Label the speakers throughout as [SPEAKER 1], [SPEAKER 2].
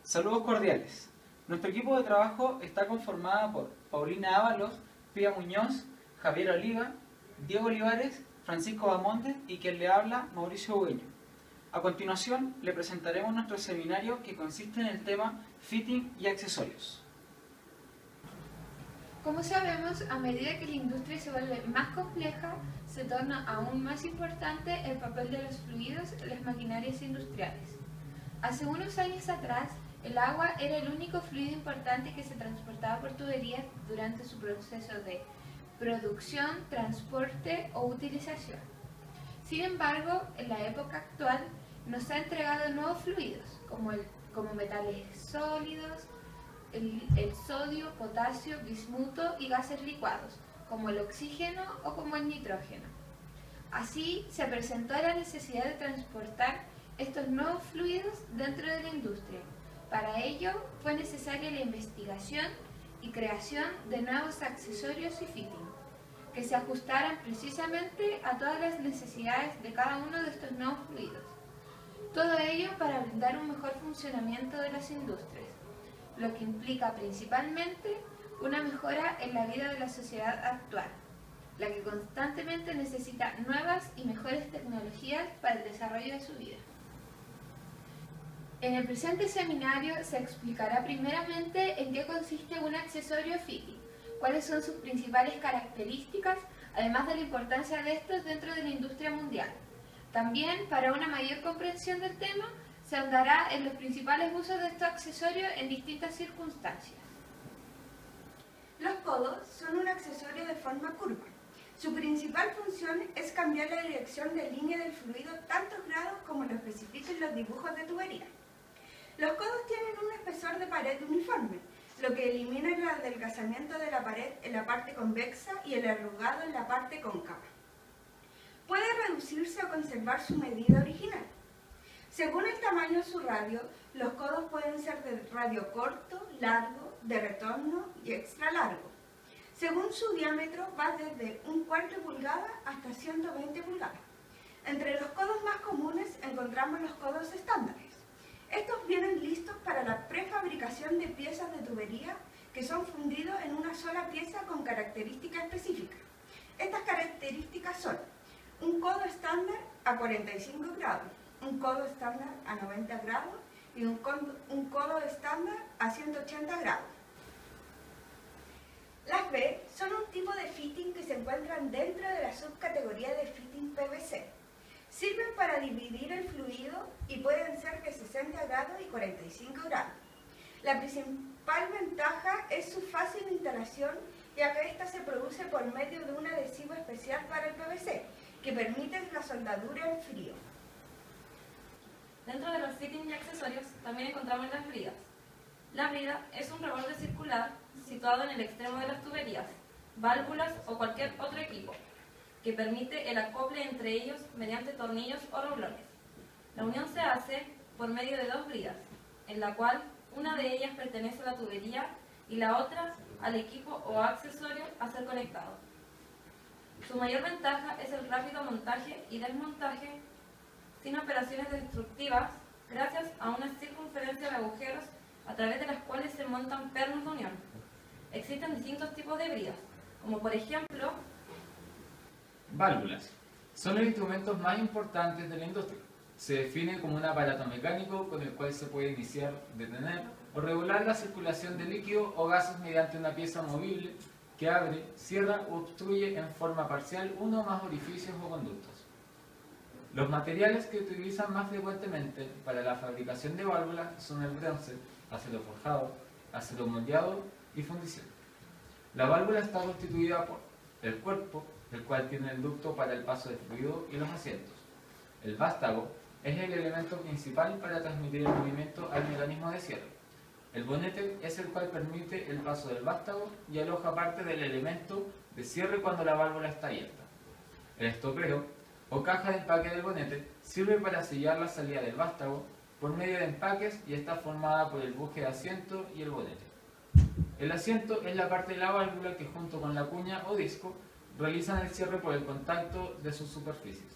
[SPEAKER 1] Saludos cordiales. Nuestro equipo de trabajo está conformado por Paulina Ábalos, Pía Muñoz, Javier Oliva, Diego Olivares, Francisco Bamonte y quien le habla, Mauricio Hueño. A continuación le presentaremos nuestro seminario que consiste en el tema Fitting y accesorios.
[SPEAKER 2] Como sabemos, a medida que la industria se vuelve más compleja, se torna aún más importante el papel de los fluidos en las maquinarias industriales. Hace unos años atrás, el agua era el único fluido importante que se transportaba por tuberías durante su proceso de producción, transporte o utilización. Sin embargo, en la época actual, nos ha entregado nuevos fluidos, como metales sólidos, el sodio, potasio, bismuto y gases licuados, como el oxígeno o como el nitrógeno. Así, se presentó la necesidad de transportar estos nuevos fluidos dentro de la industria. Para ello, fue necesaria la investigación y creación de nuevos accesorios y fitting, que se ajustaran precisamente a todas las necesidades de cada uno de estos nuevos fluidos. Todo ello para brindar un mejor funcionamiento de las industrias, lo que implica principalmente una mejora en la vida de la sociedad actual, la que constantemente necesita nuevas y mejores tecnologías para el desarrollo de su vida. En el presente seminario se explicará primeramente en qué consiste un accesorio fitting, cuáles son sus principales características, además de la importancia de estos dentro de la industria mundial. También, para una mayor comprensión del tema, se ahondará en los principales usos de estos accesorios en distintas circunstancias.
[SPEAKER 3] Los codos son un accesorio de forma curva. Su principal función es cambiar la dirección de línea del fluido tantos grados como lo especifican los dibujos de tubería. Los codos tienen un espesor de pared uniforme, lo que elimina el adelgazamiento de la pared en la parte convexa y el arrugado en la parte cóncava. Puede reducirse o conservar su medida original. Según el tamaño de su radio, los codos pueden ser de radio corto, largo, de retorno y extra largo. Según su diámetro, va desde 1/4 pulgada hasta 120 pulgadas. Entre los codos más comunes encontramos los codos estándares. Estos vienen listos para la prefabricación de piezas de tubería que son fundidos en una sola pieza con características específicas. Estas características son un codo estándar a 45 grados, un codo estándar a 90 grados y un codo estándar a 180 grados. Las B son un tipo de fitting que se encuentran dentro de la subcategoría de fitting PVC. Sirven para dividir el fluido y pueden ser de 60 grados y 45 grados. La principal ventaja es su fácil instalación, ya que esta se produce por medio de un adhesivo especial para el PVC, que permite la soldadura en frío.
[SPEAKER 4] Dentro de los fittings y accesorios también encontramos las bridas. La brida es un reborde circular situado en el extremo de las tuberías, válvulas o cualquier otro equipo, que permite el acople entre ellos mediante tornillos o roblones. La unión se hace por medio de dos bridas, en la cual una de ellas pertenece a la tubería y la otra al equipo o accesorio a ser conectado. Su mayor ventaja es el rápido montaje y desmontaje sin operaciones destructivas, gracias a una circunferencia de agujeros a través de las cuales se montan pernos de unión. Existen distintos tipos de bridas, como por ejemplo
[SPEAKER 5] válvulas. Son los instrumentos más importantes de la industria. Se define como un aparato mecánico con el cual se puede iniciar, detener o regular la circulación de líquido o gases mediante una pieza movible que abre, cierra o obstruye en forma parcial uno o más orificios o conductos. Los materiales que utilizan más frecuentemente para la fabricación de válvulas son el bronce, acero forjado, acero moldeado y fundición. La válvula está constituida por el cuerpo, el cual tiene el ducto para el paso de fluido y los asientos. El vástago es el elemento principal para transmitir el movimiento al mecanismo de cierre. El bonete es el cual permite el paso del vástago y aloja parte del elemento de cierre cuando la válvula está abierta. El estopero o caja de empaque del bonete sirve para sellar la salida del vástago por medio de empaques y está formada por el buje de asiento y el bonete. El asiento es la parte de la válvula que junto con la cuña o disco realizan el cierre por el contacto de sus superficies,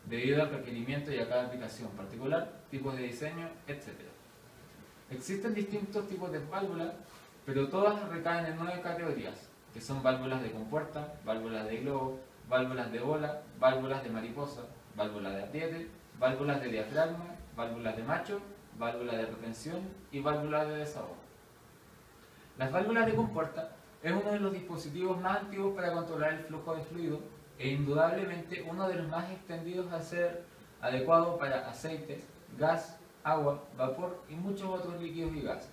[SPEAKER 5] debido al requerimiento y a cada aplicación particular, tipos de diseño, etc. Existen distintos tipos de válvulas, pero todas recaen en 9 categorías, que son válvulas de compuerta, válvulas de globo, válvulas de bola, válvulas de mariposa, válvulas de apriete, válvulas de diafragma, válvulas de macho, válvulas de retención y válvulas de desahogo. Las válvulas de compuerta es uno de los dispositivos más antiguos para controlar el flujo de fluido e indudablemente uno de los más extendidos a ser adecuado para aceite, gas, agua, vapor y muchos otros líquidos y gases.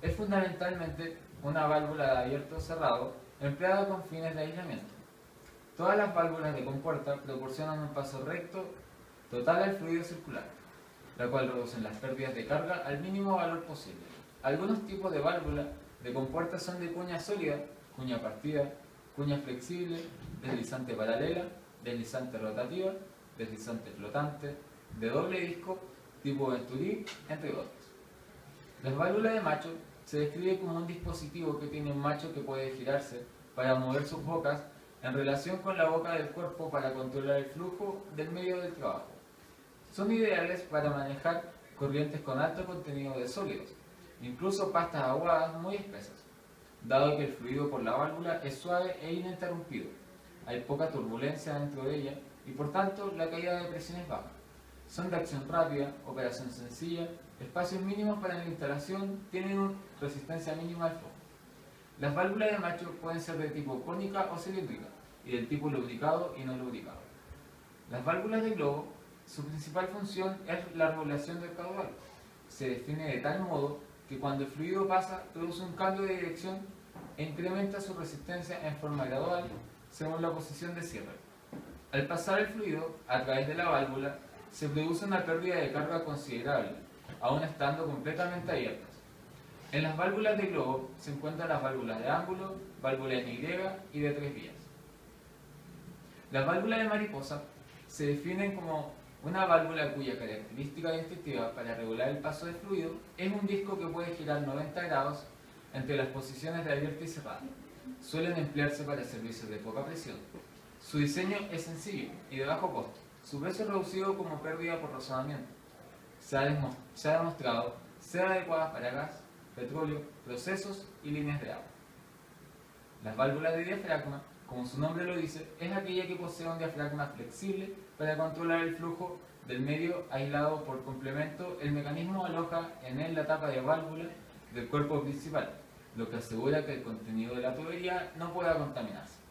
[SPEAKER 5] Es fundamentalmente una válvula de abierto o cerrado empleada con fines de aislamiento. Todas las válvulas de compuerta proporcionan un paso recto total al fluido circular, la cual reducen las pérdidas de carga al mínimo valor posible. Algunos tipos de válvulas de compuerta son de cuña sólida, cuña partida, cuña flexible, deslizante paralela, deslizante rotativa, deslizante flotante, de doble disco, tipo Venturi, entre otros. Las válvulas de macho se describe como un dispositivo que tiene un macho que puede girarse para mover sus bocas en relación con la boca del cuerpo para controlar el flujo del medio del trabajo. Son ideales para manejar corrientes con alto contenido de sólidos, incluso pastas aguadas muy espesas, dado que el fluido por la válvula es suave e ininterrumpido. Hay poca turbulencia dentro de ella y por tanto la caída de presión es baja. Son de acción rápida, operación sencilla, espacios mínimos para la instalación, tienen una resistencia mínima al flujo. Las válvulas de macho pueden ser de tipo cónica o cilíndrica y del tipo lubricado y no lubricado. Las válvulas de globo, su principal función es la regulación del caudal. Se define de tal modo que cuando el fluido pasa produce un cambio de dirección e incrementa su resistencia en forma gradual según la posición de cierre. Al pasar el fluido a través de la válvula se produce una pérdida de carga considerable, aún estando completamente abiertas. En las válvulas de globo se encuentran las válvulas de ángulo, válvulas en Y y de 3 vías. Las válvulas de mariposa se definen como una válvula cuya característica distintiva para regular el paso de fluido es un disco que puede girar 90 grados entre las posiciones de abierta y cerrada. Suelen emplearse para servicios de poca presión. Su diseño es sencillo y de bajo costo. Su precio es reducido como pérdida por razonamiento. Se ha demostrado ser adecuada para gas, petróleo, procesos y líneas de agua. Las válvulas de diafragma, como su nombre lo dice, es aquella que posee un diafragma flexible para controlar el flujo del medio aislado por complemento. El mecanismo aloja en él la tapa de válvula del cuerpo principal, lo que asegura que el contenido de la tubería no pueda contaminarse.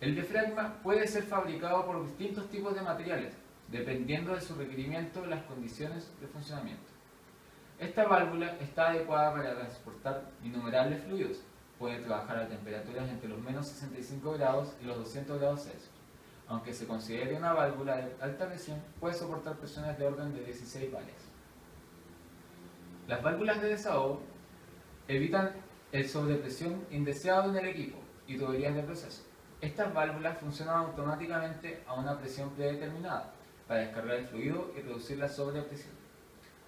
[SPEAKER 5] El diafragma puede ser fabricado por distintos tipos de materiales, dependiendo de su requerimiento y las condiciones de funcionamiento. Esta válvula está adecuada para transportar innumerables fluidos. Puede trabajar a temperaturas entre los menos 65 grados y los 200 grados Celsius. Aunque se considere una válvula de alta presión, puede soportar presiones de orden de 16 bares. Las válvulas de desahogo evitan el sobrepresión indeseado en el equipo y tuberías de proceso. Estas válvulas funcionan automáticamente a una presión predeterminada para descargar el fluido y reducir la sobrepresión.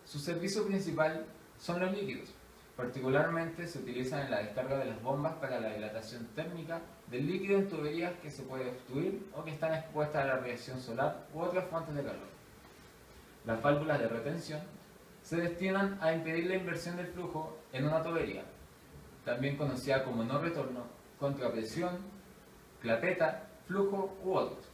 [SPEAKER 5] Su servicio principal son los líquidos. Particularmente se utilizan en la descarga de las bombas para la dilatación térmica del líquido en tuberías que se puede obstruir o que están expuestas a la radiación solar u otras fuentes de calor. Las válvulas de retención se destinan a impedir la inversión del flujo en una tubería, también conocida como no retorno, contrapresión, clapeta, flujo u otros.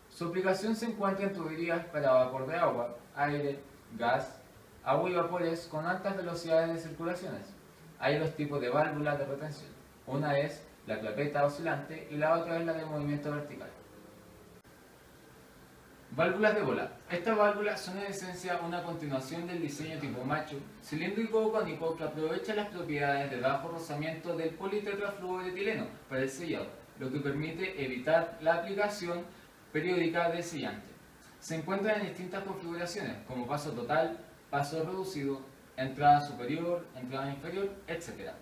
[SPEAKER 5] Su aplicación se encuentra en tuberías para vapor de agua, aire, gas, agua y vapores con altas velocidades de circulaciones. Hay dos tipos de válvulas de retención. Una es la clapeta oscilante y la otra es la de movimiento vertical. Válvulas de bola. Estas válvulas son en esencia una continuación del diseño tipo macho, cilíndrico o cónico que aprovecha las propiedades de bajo rozamiento del politetrafluoroetileno para el sellado, lo que permite evitar la aplicación periódica del sellante. Se encuentran en distintas configuraciones, como paso total, paso reducido, entrada superior, entrada inferior, etc.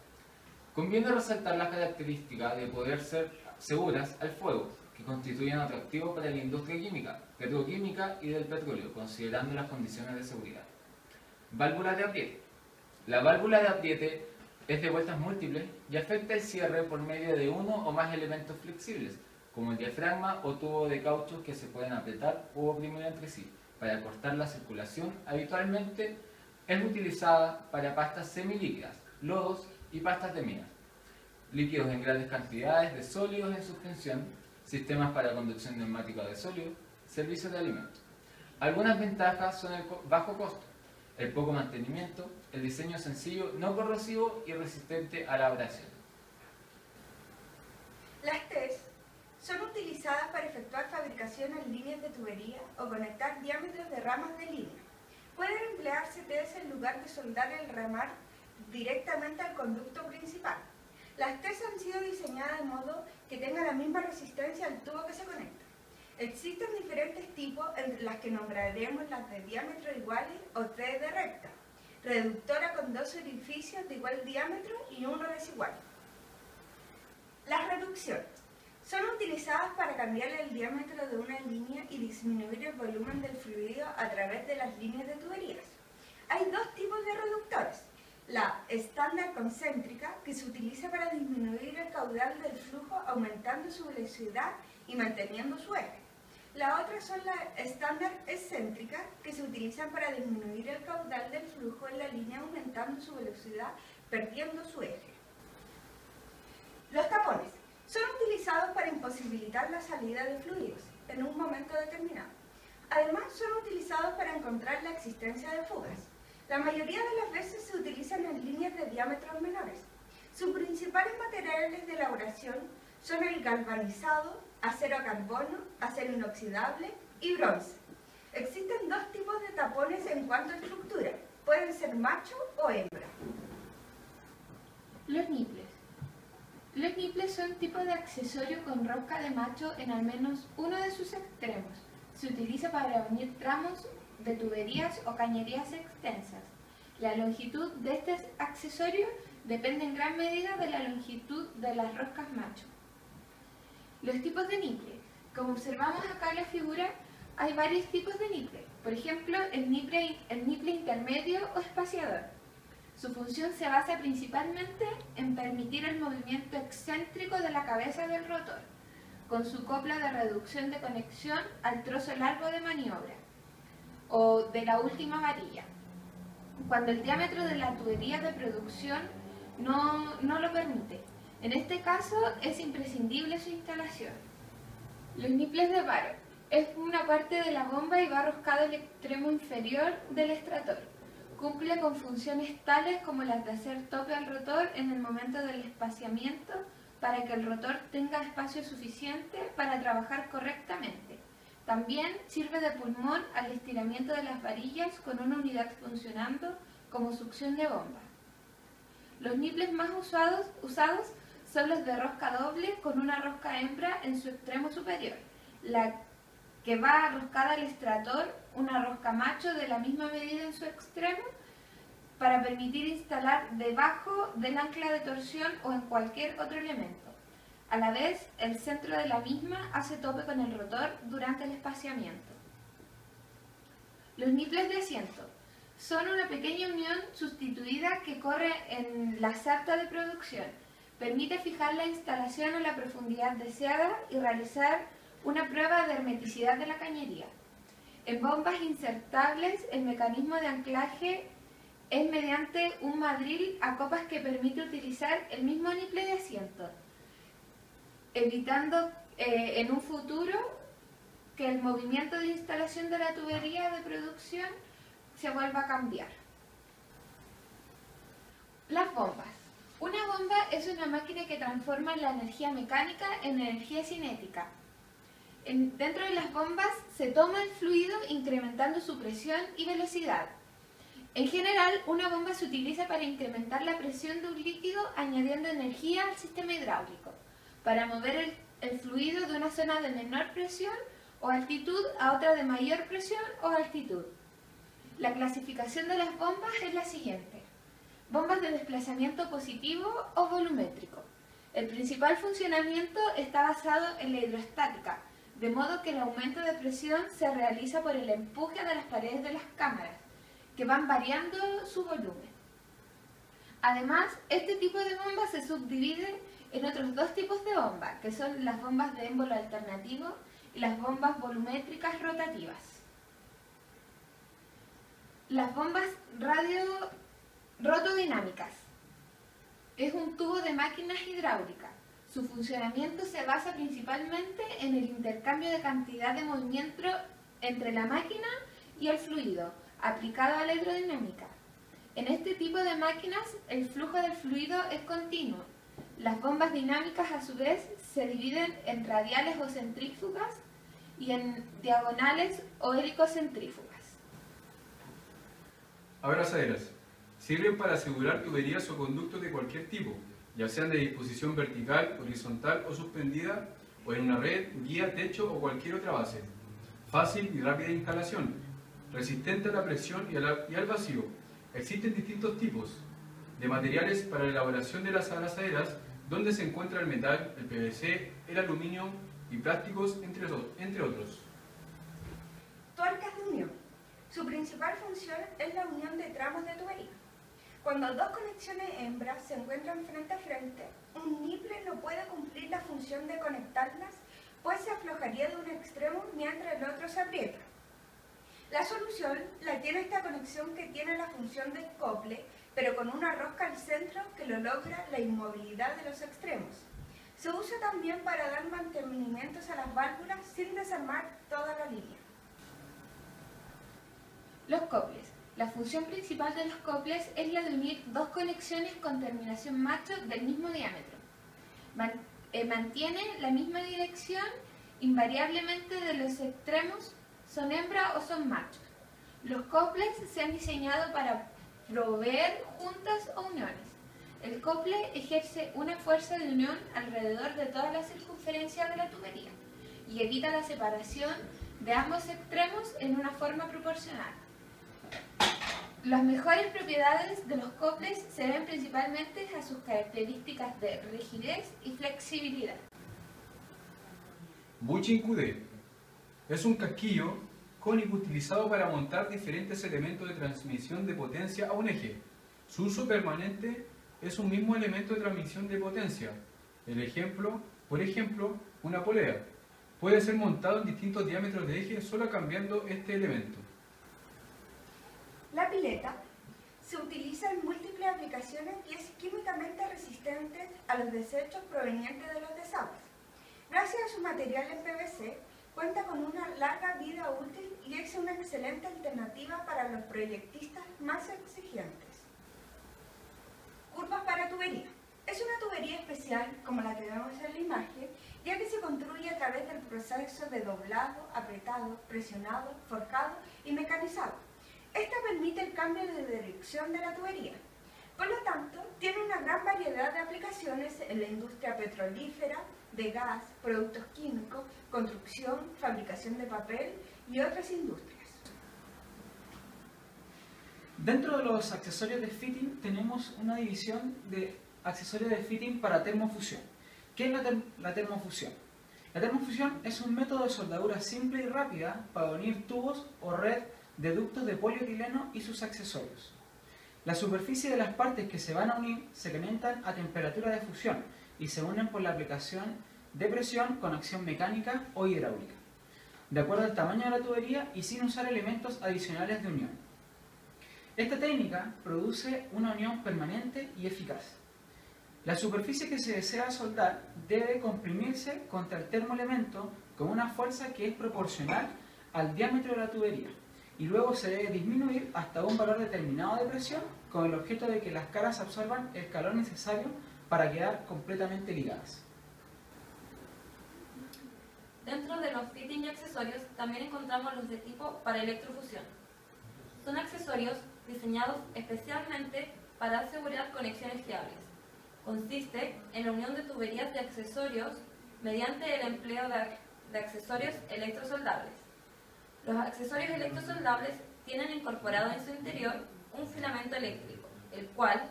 [SPEAKER 5] Conviene resaltar la característica de poder ser seguras al fuego, que constituyen atractivo para la industria química, petroquímica y del petróleo, considerando las condiciones de seguridad. Válvulas de apriete. La válvula de apriete es de vueltas múltiples y afecta el cierre por medio de uno o más elementos flexibles, como el diafragma o tubo de caucho que se pueden apretar o oprimir entre sí, para cortar la circulación habitualmente Es utilizada para pastas semilíquidas, lodos y pastas de minas, líquidos en grandes cantidades de sólidos en suspensión, sistemas para conducción neumática de sólidos, servicios de alimentos. Algunas ventajas son el bajo costo, el poco mantenimiento, el diseño sencillo, no corrosivo y resistente a la abrasión.
[SPEAKER 3] Las TES son utilizadas para efectuar fabricación en líneas de tubería o conectar diámetros de ramas de línea. Pueden emplearse TES en lugar de soldar el ramar directamente al conducto principal. Las TES han sido diseñadas de modo que tengan la misma resistencia al tubo que se conecta. Existen diferentes tipos, entre las que nombraremos las de diámetro iguales o T de recta, reductora con dos orificios de igual diámetro y uno desigual. Las reducciones son utilizadas para cambiar el diámetro de una línea y disminuir el volumen del fluido a través de las líneas de tuberías. Hay dos tipos de reductores. La estándar concéntrica, que se utiliza para disminuir el caudal del flujo aumentando su velocidad y manteniendo su eje. La otra son las estándar excéntrica, que se utilizan para disminuir el caudal del flujo en la línea aumentando su velocidad, perdiendo su eje. Los tapones son utilizados para imposibilitar la salida de fluidos en un momento determinado. Además, son utilizados para encontrar la existencia de fugas. La mayoría de las veces se utilizan en líneas de diámetros menores. Sus principales materiales de elaboración son el galvanizado, acero a carbono, acero inoxidable y bronce. Existen dos tipos de tapones en cuanto a estructura. Pueden ser macho o hembra.
[SPEAKER 2] Los niples. Los niples son un tipo de accesorio con rosca de macho en al menos uno de sus extremos. Se utiliza para unir tramos de tuberías o cañerías extensas. La longitud de este accesorio depende en gran medida de la longitud de las roscas macho. Los tipos de niple. Como observamos acá en la figura, hay varios tipos de niple. Por ejemplo, el niple intermedio o espaciador. Su función se basa principalmente en permitir el movimiento excéntrico de la cabeza del rotor, con su copla de reducción de conexión al trozo largo de maniobra, o de la última varilla, cuando el diámetro de la tubería de producción no lo permite. En este caso es imprescindible su instalación. Los niples de varo. Es una parte de la bomba y va roscado al extremo inferior del extractor. Cumple con funciones tales como las de hacer tope al rotor en el momento del espaciamiento para que el rotor tenga espacio suficiente para trabajar correctamente. También sirve de pulmón al estiramiento de las varillas con una unidad funcionando como succión de bomba. Los niples más usados son los de rosca doble con una rosca hembra en su extremo superior, la que va roscada al extractor, una rosca macho de la misma medida en su extremo, para permitir instalar debajo del ancla de torsión o en cualquier otro elemento. A la vez, el centro de la misma hace tope con el rotor durante el espaciamiento. Los niples de asiento son una pequeña unión sustituida que corre en la sarta de producción. Permite fijar la instalación a la profundidad deseada y realizar una prueba de hermeticidad de la cañería. En bombas insertables, el mecanismo de anclaje es mediante un madril a copas que permite utilizar el mismo niple de asiento, evitando en un futuro que el movimiento de instalación de la tubería de producción se vuelva a cambiar. Las bombas. Una bomba es una máquina que transforma la energía mecánica en energía cinética. Dentro de las bombas se toma el fluido incrementando su presión y velocidad. En general, una bomba se utiliza para incrementar la presión de un líquido añadiendo energía al sistema hidráulico, para mover el fluido de una zona de menor presión o altitud a otra de mayor presión o altitud. La clasificación de las bombas es la siguiente. Bombas de desplazamiento positivo o volumétrico. El principal funcionamiento está basado en la hidrostática, de modo que el aumento de presión se realiza por el empuje de las paredes de las cámaras, que van variando su volumen. Además, este tipo de bomba se subdivide en otros dos tipos de bombas, que son las bombas de émbolo alternativo y las bombas volumétricas rotativas. Las bombas rotodinámicas. Es un tubo de máquinas hidráulicas. Su funcionamiento se basa principalmente en el intercambio de cantidad de movimiento entre la máquina y el fluido, aplicado a la hidrodinámica. En este tipo de máquinas, el flujo del fluido es continuo. Las bombas dinámicas, a su vez, se dividen en radiales o centrífugas y en diagonales o helicocentrífugas.
[SPEAKER 6] Abrazaderas. Sirven para asegurar tuberías o conductos de cualquier tipo, ya sean de disposición vertical, horizontal o suspendida, o en una red, guía, techo o cualquier otra base. Fácil y rápida instalación. Resistente a la presión y al vacío. Existen distintos tipos de materiales para la elaboración de las abrazaderas, donde se encuentra el metal, el PVC, el aluminio y plásticos, entre otros.
[SPEAKER 3] Tuercas de unión. Su principal función es la unión de tramos de tubería. Cuando dos conexiones hembras se encuentran frente a frente, un niple no puede cumplir la función de conectarlas, pues se aflojaría de un extremo mientras el otro se aprieta. La solución la tiene esta conexión que tiene la función de acople, pero con una rosca al centro que lo logra la inmovilidad de los extremos. Se usa también para dar mantenimientos a las válvulas sin desarmar toda la línea.
[SPEAKER 2] Los coples. La función principal de los coples es la de unir dos conexiones con terminación macho del mismo diámetro. Mantiene la misma dirección invariablemente de los extremos, son hembra o son machos. Los coples se han diseñado para proveer juntas o uniones. El cople ejerce una fuerza de unión alrededor de toda la circunferencia de la tubería y evita la separación de ambos extremos en una forma proporcional. Las mejores propiedades de los coples se deben principalmente a sus características de rigidez y flexibilidad.
[SPEAKER 6] Bushing QD es un casquillo cónico utilizado para montar diferentes elementos de transmisión de potencia a un eje. Su uso permanente es un mismo elemento de transmisión de potencia. Por ejemplo, una polea. Puede ser montado en distintos diámetros de eje solo cambiando este elemento.
[SPEAKER 3] La pileta se utiliza en múltiples aplicaciones y es químicamente resistente a los desechos provenientes de los desagües. Gracias a su material en PVC, cuenta con una larga vida útil y es una excelente alternativa para los proyectistas más exigentes. Curvas para tubería. Es una tubería especial, como la que vemos en la imagen, ya que se construye a través del proceso de doblado, apretado, presionado, forjado y mecanizado. Esta permite el cambio de dirección de la tubería. Por lo tanto, tiene una gran variedad de aplicaciones en la industria petrolífera, de gas, productos químicos, construcción, fabricación de papel y otras industrias.
[SPEAKER 1] Dentro de los accesorios de fitting tenemos una división de accesorios de fitting para termofusión. ¿Qué es la termofusión? La termofusión es un método de soldadura simple y rápida para unir tubos o red de ductos de polietileno y sus accesorios. La superficie de las partes que se van a unir se calientan a temperatura de fusión y se unen por la aplicación de presión con acción mecánica o hidráulica, de acuerdo al tamaño de la tubería y sin usar elementos adicionales de unión. Esta técnica produce una unión permanente y eficaz. La superficie que se desea soldar debe comprimirse contra el termoelemento con una fuerza que es proporcional al diámetro de la tubería y luego se debe disminuir hasta un valor determinado de presión con el objeto de que las caras absorban el calor necesario para quedar completamente ligadas.
[SPEAKER 4] Dentro de los fitting y accesorios también encontramos los de tipo para electrofusión. Son accesorios diseñados especialmente para asegurar conexiones fiables. Consiste en la unión de tuberías de accesorios mediante el empleo de accesorios electrosoldables. Los accesorios electrosoldables tienen incorporado en su interior un filamento eléctrico, el cual,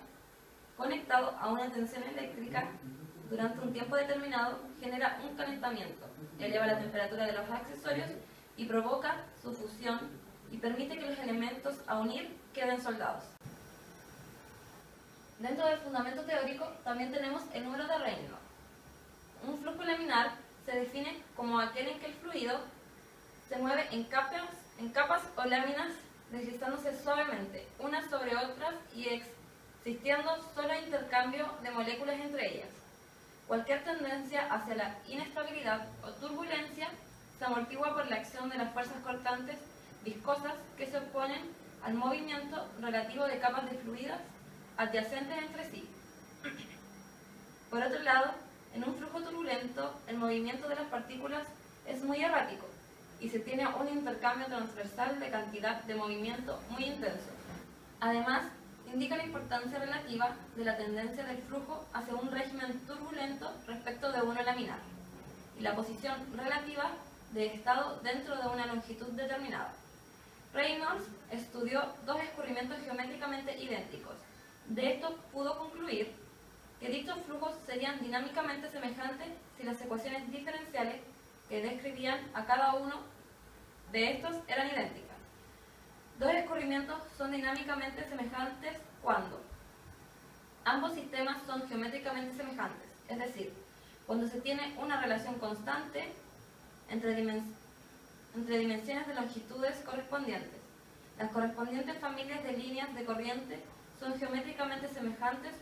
[SPEAKER 4] conectado a una tensión eléctrica, durante un tiempo determinado genera un calentamiento, eleva la temperatura de los accesorios y provoca su fusión y permite que los elementos a unir queden soldados. Dentro del fundamento teórico también tenemos el número de Reynold. Un flujo laminar se define como aquel en que el fluido se mueve en capas o láminas deslizándose suavemente unas sobre otras y existiendo solo intercambio de moléculas entre ellas. Cualquier tendencia hacia la inestabilidad o turbulencia se amortigua por la acción de las fuerzas cortantes viscosas que se oponen al movimiento relativo de capas de fluidos adyacentes entre sí. Por otro lado, en un flujo turbulento, el movimiento de las partículas es muy errático y se tiene un intercambio transversal de cantidad de movimiento muy intenso. Además, indica la importancia relativa de la tendencia del flujo hacia un régimen turbulento respecto de uno laminar y la posición relativa de estado dentro de una longitud determinada. Reynolds estudió dos escurrimientos geométricamente idénticos. De esto pudo concluir que dichos flujos serían dinámicamente semejantes si las ecuaciones diferenciales que describían a cada uno de estos eran idénticas. Dos escurrimientos son dinámicamente semejantes cuando ambos sistemas son geométricamente semejantes, es decir, cuando se tiene una relación constante entre dimensiones de longitudes correspondientes. Las correspondientes familias de líneas de corriente son geométricamente semejantes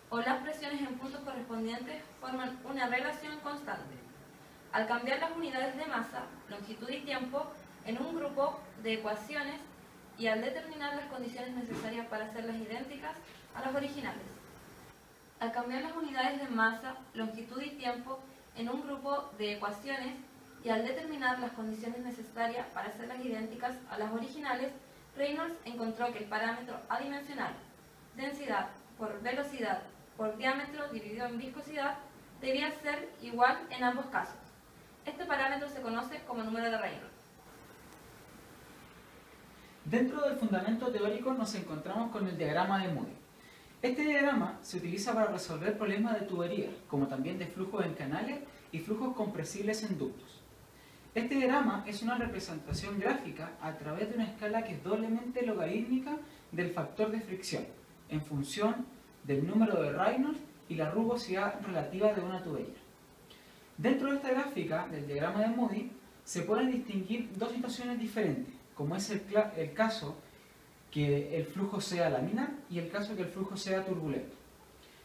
[SPEAKER 4] o las presiones en puntos correspondientes forman una relación constante. Al cambiar las unidades de masa, longitud y tiempo en un grupo de ecuaciones y al determinar las condiciones necesarias para hacerlas idénticas a las originales. Al cambiar las unidades de masa, longitud y tiempo en un grupo de ecuaciones y al determinar las condiciones necesarias para hacerlas idénticas a las originales, Reynolds encontró que el parámetro adimensional, densidad por velocidad por diámetro dividido en viscosidad, debía ser igual en ambos casos. Este parámetro se conoce como número de Reynolds.
[SPEAKER 1] Dentro del fundamento teórico nos encontramos con el diagrama de Moody. Este diagrama se utiliza para resolver problemas de tuberías, como también de flujos en canales y flujos compresibles en ductos. Este diagrama es una representación gráfica a través de una escala que es doblemente logarítmica del factor de fricción, en función del número de Reynolds y la rugosidad relativa de una tubería. Dentro de esta gráfica del diagrama de Moody se pueden distinguir dos situaciones diferentes, como es el caso que el flujo sea laminar y el caso que el flujo sea turbulento.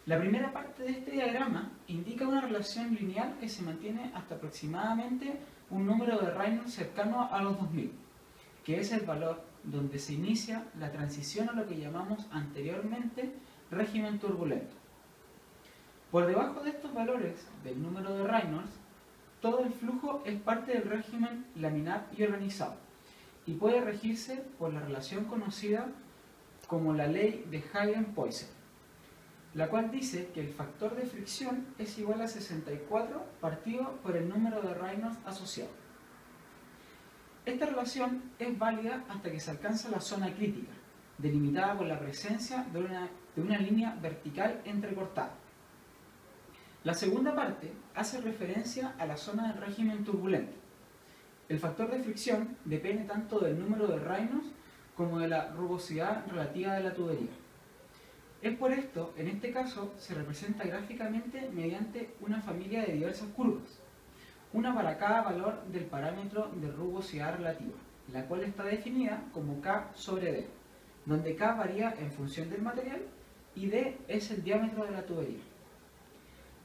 [SPEAKER 1] La primera parte de este diagrama indica una relación lineal que se mantiene hasta aproximadamente un número de Reynolds cercano a los 2000, que es el valor donde se inicia la transición a lo que llamamos anteriormente régimen turbulento. Por debajo de estos valores del número de Reynolds, todo el flujo es parte del régimen laminar y organizado y puede regirse por la relación conocida como la ley de Hagen-Poiseuille, la cual dice que el factor de fricción es igual a 64 partido por el número de Reynolds asociado. Esta relación es válida hasta que se alcanza la zona crítica, delimitada por la presencia de una línea vertical entrecortada. La segunda parte hace referencia a la zona del régimen turbulento. El factor de fricción depende tanto del número de Reynolds como de la rugosidad relativa de la tubería. Es por esto, en este caso, se representa gráficamente mediante una familia de diversas curvas, una para cada valor del parámetro de rugosidad relativa, la cual está definida como K sobre D, donde K varía en función del material y D es el diámetro de la tubería.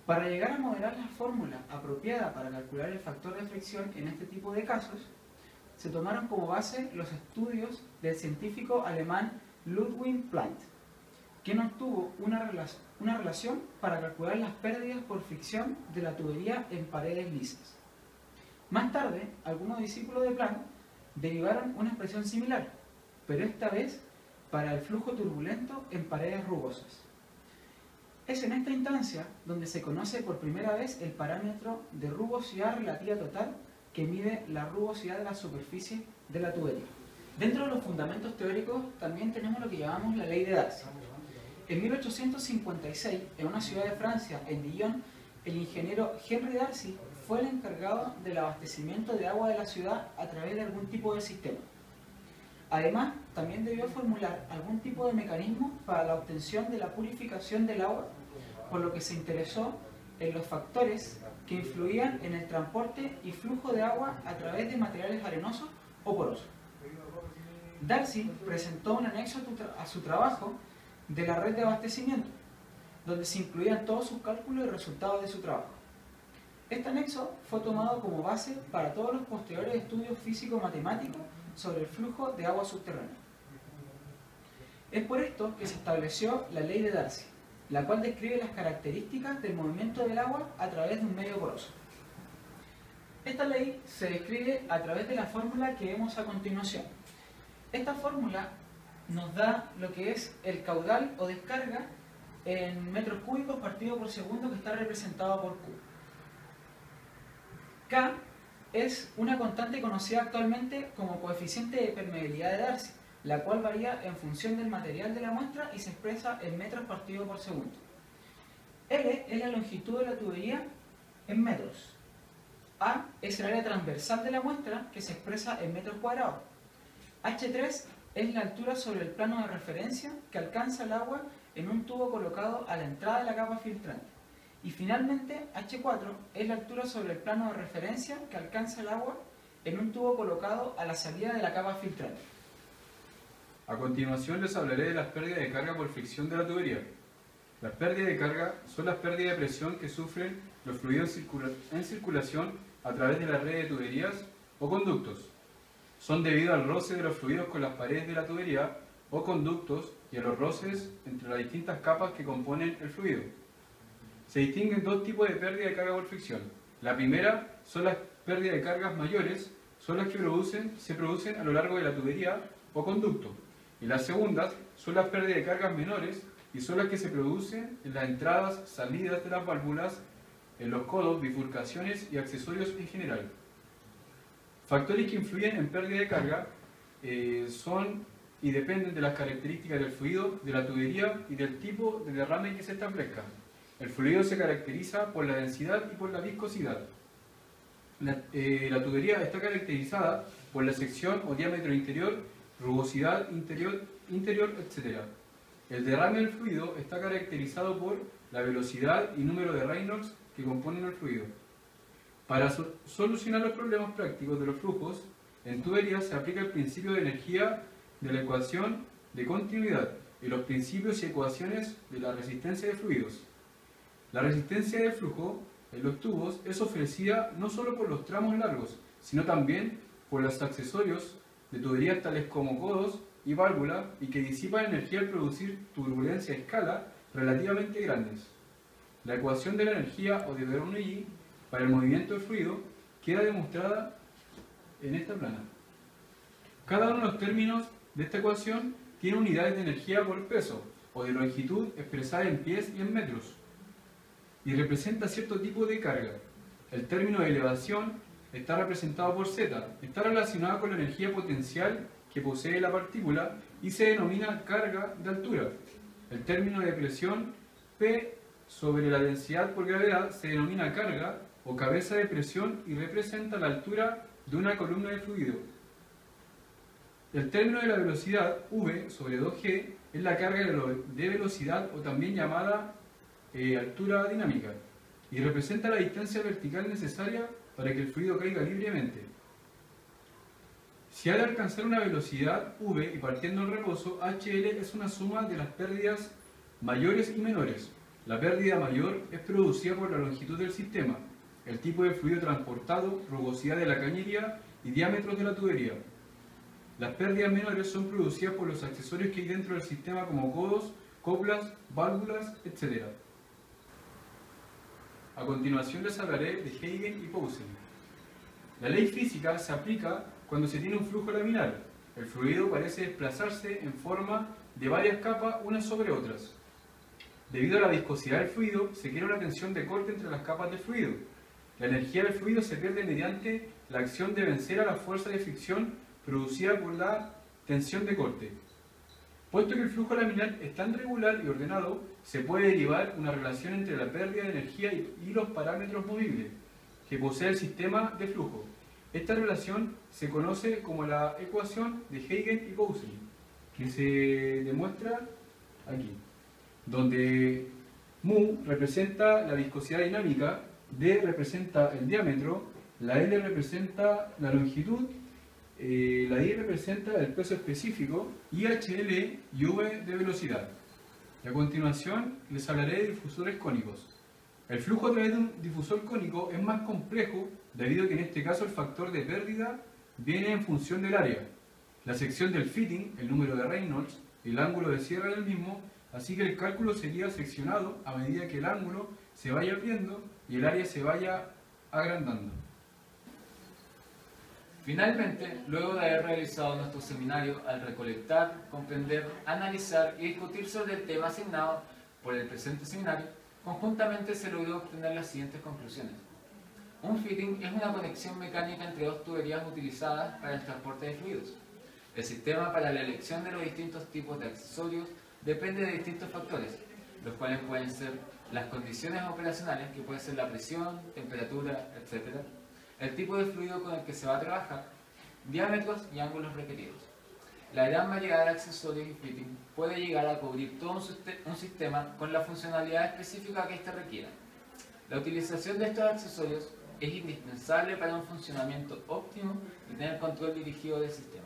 [SPEAKER 1] Para llegar a modelar la fórmula apropiada para calcular el factor de fricción en este tipo de casos, se tomaron como base los estudios del científico alemán Ludwig Planck, quien obtuvo una relación para calcular las pérdidas por fricción de la tubería en paredes lisas. Más tarde, algunos discípulos de Planck derivaron una expresión similar, pero esta vez para el flujo turbulento en paredes rugosas. Es en esta instancia donde se conoce por primera vez el parámetro de rugosidad relativa total que mide la rugosidad de la superficie de la tubería. Dentro de los fundamentos teóricos también tenemos lo que llamamos la ley de Darcy. En 1856, en una ciudad de Francia, en Dijon, el ingeniero Henry Darcy fue el encargado del abastecimiento de agua de la ciudad a través de algún tipo de sistema. Además, también debió formular algún tipo de mecanismo para la obtención de la purificación del agua, por lo que se interesó en los factores que influían en el transporte y flujo de agua a través de materiales arenosos o porosos. Darcy presentó un anexo a su trabajo de la red de abastecimiento, donde se incluían todos sus cálculos y resultados de su trabajo. Este anexo fue tomado como base para todos los posteriores estudios físico-matemáticos sobre el flujo de agua subterránea. Es por esto que se estableció la ley de Darcy, la cual describe las características del movimiento del agua a través de un medio poroso. Esta ley se describe a través de la fórmula que vemos a continuación. Esta fórmula nos da lo que es el caudal o descarga en metros cúbicos partido por segundo, que está representado por Q. K es una constante conocida actualmente como coeficiente de permeabilidad de Darcy, la cual varía en función del material de la muestra y se expresa en metros partido por segundo. L es la longitud de la tubería en metros. A es el área transversal de la muestra, que se expresa en metros cuadrados. H3 es la altura sobre el plano de referencia que alcanza el agua en un tubo colocado a la entrada de la capa filtrante. Y finalmente, H4 es la altura sobre el plano de referencia que alcanza el agua en un tubo colocado a la salida de la capa filtrante.
[SPEAKER 6] A continuación les hablaré de las pérdidas de carga por fricción de la tubería. Las pérdidas de carga son las pérdidas de presión que sufren los fluidos en circulación a través de la red de tuberías o conductos. Son debido al roce de los fluidos con las paredes de la tubería o conductos y a los roces entre las distintas capas que componen el fluido. Se distinguen dos tipos de pérdida de carga por fricción. La primera son las pérdidas de cargas mayores, son las que se producen a lo largo de la tubería o conducto. Y las segundas son las pérdidas de cargas menores y son las que se producen en las entradas, salidas de las válvulas, en los codos, bifurcaciones y accesorios en general. Factores que influyen en pérdida de carga son y dependen de las características del fluido, de la tubería y del tipo de derrame que se establezca. El fluido se caracteriza por la densidad y por la viscosidad. La tubería está caracterizada por la sección o diámetro interior, rugosidad interior, etc. El derrame del fluido está caracterizado por la velocidad y número de Reynolds que componen el fluido. Para solucionar los problemas prácticos de los flujos, en tuberías se aplica el principio de energía de la ecuación de continuidad y los principios y ecuaciones de la resistencia de fluidos. La resistencia de flujo en los tubos es ofrecida no solo por los tramos largos, sino también por los accesorios de tuberías tales como codos y válvula, y que disipan energía al producir turbulencia a escala relativamente grandes. La ecuación de la energía o de Bernoulli para el movimiento del fluido queda demostrada en esta plana. Cada uno de los términos de esta ecuación tiene unidades de energía por peso o de longitud expresada en pies y en metros, y representa cierto tipo de carga. El término de elevación está representado por Z, está relacionado con la energía potencial que posee la partícula y se denomina carga de altura. El término de presión P sobre la densidad por gravedad se denomina carga o cabeza de presión y representa la altura de una columna de fluido. El término de la velocidad V sobre 2G es la carga de velocidad o también llamada altura dinámica y representa la distancia vertical necesaria para que el fluido caiga libremente. Si ha de alcanzar una velocidad V y partiendo en reposo, HL es una suma de las pérdidas mayores y menores. La pérdida mayor es producida por la longitud del sistema, el tipo de fluido transportado, rugosidad de la cañería y diámetros de la tubería. Las pérdidas menores son producidas por los accesorios que hay dentro del sistema como codos, coplas, válvulas, etc. A continuación les hablaré de Huygens y Poisson. La ley física se aplica cuando se tiene un flujo laminar. El fluido parece desplazarse en forma de varias capas unas sobre otras. Debido a la viscosidad del fluido, se crea una tensión de corte entre las capas del fluido. La energía del fluido se pierde mediante la acción de vencer a la fuerza de fricción producida por la tensión de corte. Puesto que el flujo laminar es tan regular y ordenado, se puede derivar una relación entre la pérdida de energía y los parámetros movibles que posee el sistema de flujo. Esta relación se conoce como la ecuación de Huygens y Poisson, que se demuestra aquí, donde mu representa la viscosidad dinámica, d representa el diámetro, la L representa la longitud La D representa el peso específico, IHL y V de velocidad. Y a continuación les hablaré de difusores cónicos. El flujo a través de un difusor cónico es más complejo debido a que en este caso el factor de pérdida viene en función del área, la sección del fitting, el número de Reynolds, el ángulo de cierre del mismo, así que el cálculo sería seccionado a medida que el ángulo se vaya abriendo y el área se vaya agrandando.
[SPEAKER 5] Finalmente, luego de haber realizado nuestro seminario, al recolectar, comprender, analizar y discutir sobre el tema asignado por el presente seminario, conjuntamente se logró obtener las siguientes conclusiones. Un fitting es una conexión mecánica entre dos tuberías utilizadas para el transporte de fluidos. El sistema para la elección de los distintos tipos de accesorios depende de distintos factores, los cuales pueden ser las condiciones operacionales, que puede ser la presión, temperatura, etc., el tipo de fluido con el que se va a trabajar, diámetros y ángulos requeridos. La gran variedad de accesorios y fitting puede llegar a cubrir todo un sistema con la funcionalidad específica que éste requiera. La utilización de estos accesorios es indispensable para un funcionamiento óptimo y tener control dirigido del sistema.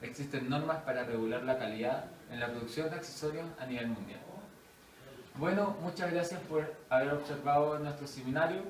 [SPEAKER 5] Existen normas para regular la calidad en la producción de accesorios a nivel mundial. Bueno, muchas gracias por haber observado nuestro seminario.